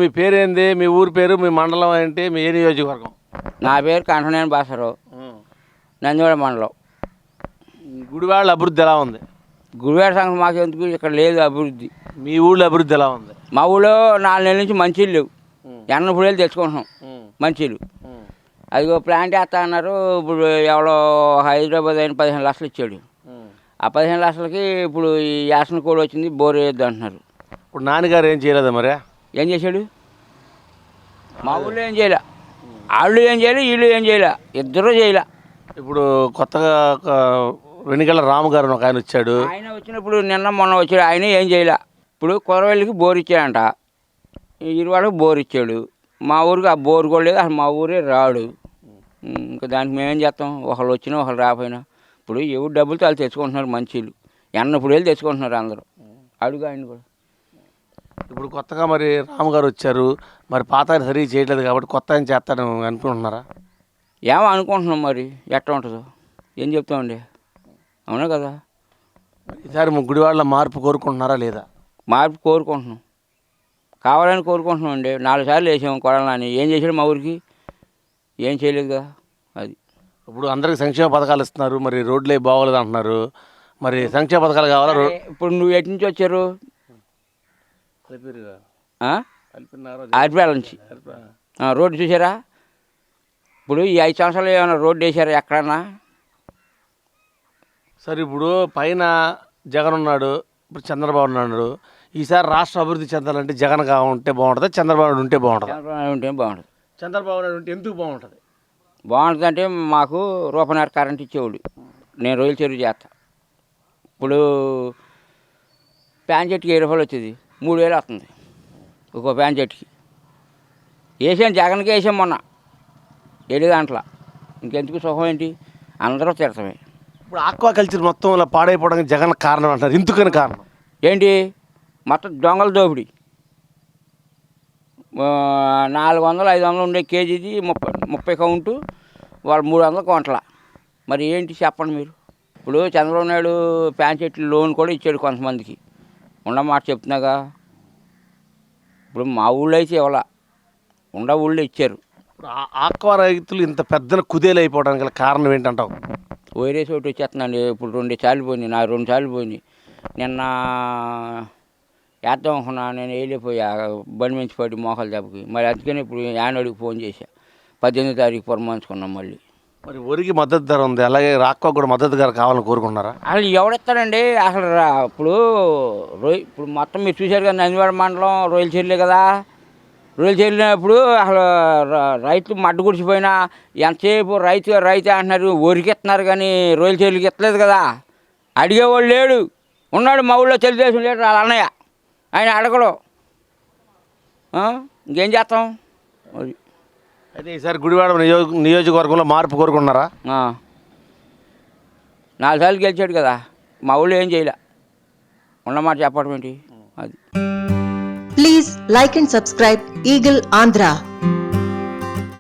మీ పేరేంది, మీ ఊరి పేరు, మీ మండలం ఏంటి, మీ ఏ నియోజకవర్గం? నా పేరు కంఠనేని బాసరావు, నందివాడ మండలం. గుడివాడ అభివృద్ధి ఎలా ఉంది? గుడివాడ సంఘం మాకు ఎందుకు, ఇక్కడ లేదు అభివృద్ధి. మీ ఊళ్ళో అభివృద్ధి ఎలా ఉంది? మా ఊళ్ళో 4 నెలల నుంచి మంచిలు లేవు. ఎన్నప్పుడేళ్ళు తెచ్చుకుంటున్నాం మంచిలు. అదిగో ప్లాంట్ వేస్తా అన్నారు. ఇప్పుడు ఎవరో హైదరాబాద్ అయిన 15 లక్షలు ఇచ్చాడు. ఆ 15 లక్షలకి ఇప్పుడు ఈ యాసన కూడా వచ్చింది, బోర్ వేయొద్దు అంటున్నారు. ఇప్పుడు నాన్నగారు ఏం చేయలేదా మరి? ఏం చేశాడు? మా ఊళ్ళో ఏం చేయలే, వాళ్ళు ఏం చేయలే, వీళ్ళు ఏం చేయలే, ఇద్దరూ చేయలే. ఇప్పుడు కొత్తగా వెనుగల రాము గారు ఒక ఆయన వచ్చాడు. ఆయన వచ్చినప్పుడు నిన్న మొన్న వచ్చాడు, ఆయన ఏం చేయలే. ఇప్పుడు కొరవెల్లికి బోర్ ఇచ్చాడంట, ఇరువాళ్ళకి బోర్ ఇచ్చాడు. మా ఊరికి ఆ బోర్ కూడా లేదు, అసలు మా ఊరే రాడు. ఇంకా దానికి మేమేం చేస్తాం? ఒకళ్ళు వచ్చినా ఒకళ్ళు రాకపోయినా. ఇప్పుడు ఎవరు డబ్బులు వాళ్ళు తెచ్చుకుంటున్నారు మంచిలు, ఎన్నప్పుడు వెళ్ళి తెచ్చుకుంటున్నారు అందరూ. అడుగు ఆయన కూడా. ఇప్పుడు కొత్తగా మరి రాము గారు వచ్చారు, మరి పాత ఆయన సరిగ్గా చేయట్లేదు కాబట్టి కొత్త ఆయన చేస్తాడని అనుకుంటున్నారా? ఏమో అనుకుంటున్నాం, మరి ఎట్లా ఉంటుందో ఏం చెప్తామండి. అవునా కదా? ఈసారి గుడివాడలో మార్పు కోరుకుంటున్నారా లేదా? మార్పు కోరుకుంటున్నాం, కావాలని కోరుకుంటున్నాం అండి. 4 సార్లు వేసాము కొడాలని. ఏం చేశాడు మా ఊరికి? ఏం చేయలేదు కదా. అది ఇప్పుడు అందరికి సంక్షేమ పథకాలు ఇస్తున్నారు, మరి రోడ్లే బాగోలేదు అంటున్నారు. మరి సంక్షేమ పథకాలు కావాలా? ఇప్పుడు నువ్వు ఎటు నుంచి వచ్చారు? ఆర్పిఆర్ నుంచి. రోడ్డు చూసారా? ఇప్పుడు ఈ 5 సంవత్సరాలు ఏమైనా రోడ్డు వేసారా ఎక్కడన్నా? సరే, ఇప్పుడు పైన జగన్ ఉన్నాడు, ఇప్పుడు చంద్రబాబు ఉన్నాడు. ఈసారి రాష్ట్రం అభివృద్ధి చెందాలంటే జగన్ ఉంటే బాగుంటుంది, చంద్రబాబు నాయుడు ఉంటే బాగుంటుంది? చంద్రబాబు ఉంటే బాగుంటుంది. చంద్రబాబు నాయుడు ఉంటే ఎందుకు బాగుంటుంది? బాగుంటుంది అంటే మాకు రూపాయన్నర కరెంట్ ఇచ్చేవాడు. నేను రొయ్యల చెరువు చేస్తా. ఇప్పుడు ప్యాన్ చెట్టుకి 7 రూపాయలు వచ్చేది, 3000 వస్తుంది ఒక్కో ప్యాన్ చెట్టుకి. వేసాను, జగన్కి వేసాం మొన్న 7 గంటల. ఇంకెందుకు సుఖం ఏంటి? అందరూ తిడతామే. ఇప్పుడు ఆక్వాకల్చర్ మొత్తం ఇలా పాడైపోవడానికి జగన్ కారణం అంటారు. ఎందుకని కారణం ఏంటి? మొత్తం దొంగల దోపిడీ. 400 500 ఉండే కేజీది 30 కౌంటు, వాళ్ళు 300 కౌంట్ల. మరి ఏంటి చెప్పండి మీరు? ఇప్పుడు చంద్రబాబు నాయుడు ప్యాన్ చెట్లు లోన్ కూడా ఇచ్చాడు కొంతమందికి, ఉండమాట చెప్తున్నాగా. ఇప్పుడు మా ఊళ్ళో అయితే ఇవ్వాల, ఊళ్ళో ఇచ్చారు. ఆక్వా రైతులు ఇంత పెద్ద కుదేలు అయిపోవడానికి గల కారణం ఏంటంటావు? వైరస్ ఒకటి వచ్చేస్తుందండి. ఇప్పుడు 2 సార్లు పోయినాయి, నాకు 2 సార్లు పోయినాయి. నిన్న వేద్దాం అనుకున్నా, నేను వేయలేకపోయా, బండి మంచి పడి మోకాలు దెబ్బకి. మరి అందుకని ఇప్పుడు యానడికి ఫోన్ చేశా, 18వ తారీఖు పురమాయించుకున్నాం మళ్ళీ. మరి వరికి మద్దతు ధర ఉంది, అలాగే ఆక్వా కూడా మద్దతు ధర కావాలని కోరుకుంటున్నారా? అసలు ఎవడిస్తాడండి అసలు? ఇప్పుడు మొత్తం మీరు చూశారు కదా, నందివాడ మండలం రొయ్యల చెరువులే కదా. రొయ్యల చెరువులప్పుడు అసలు రైతులు మడ్డు గుడిచిపోయినా ఎంతసేపు రైతు అంటున్నారు, వరికి ఇస్తున్నారు కానీ రొయ్యల చెరువులకి ఇస్తలేదు కదా. అడిగేవాళ్ళు లేడు. ఉన్నాడు మా ఊళ్ళో తెలుగుదేశం లేడు, వాళ్ళ అన్నయ్య, ఆయన అడగడు. ఇంకేం చేస్తాం? అయితే ఈసారి గుడివాడ నియోజకవర్గంలో మార్పు కోరుకుంటున్నారా? 4 సార్లు గెలిచాడు కదా, మా ఊళ్ళో ఏం చేయలే. ఉన్నమాట చెప్పడం ఏంటి? అది. Please like and subscribe Eagle Andhra.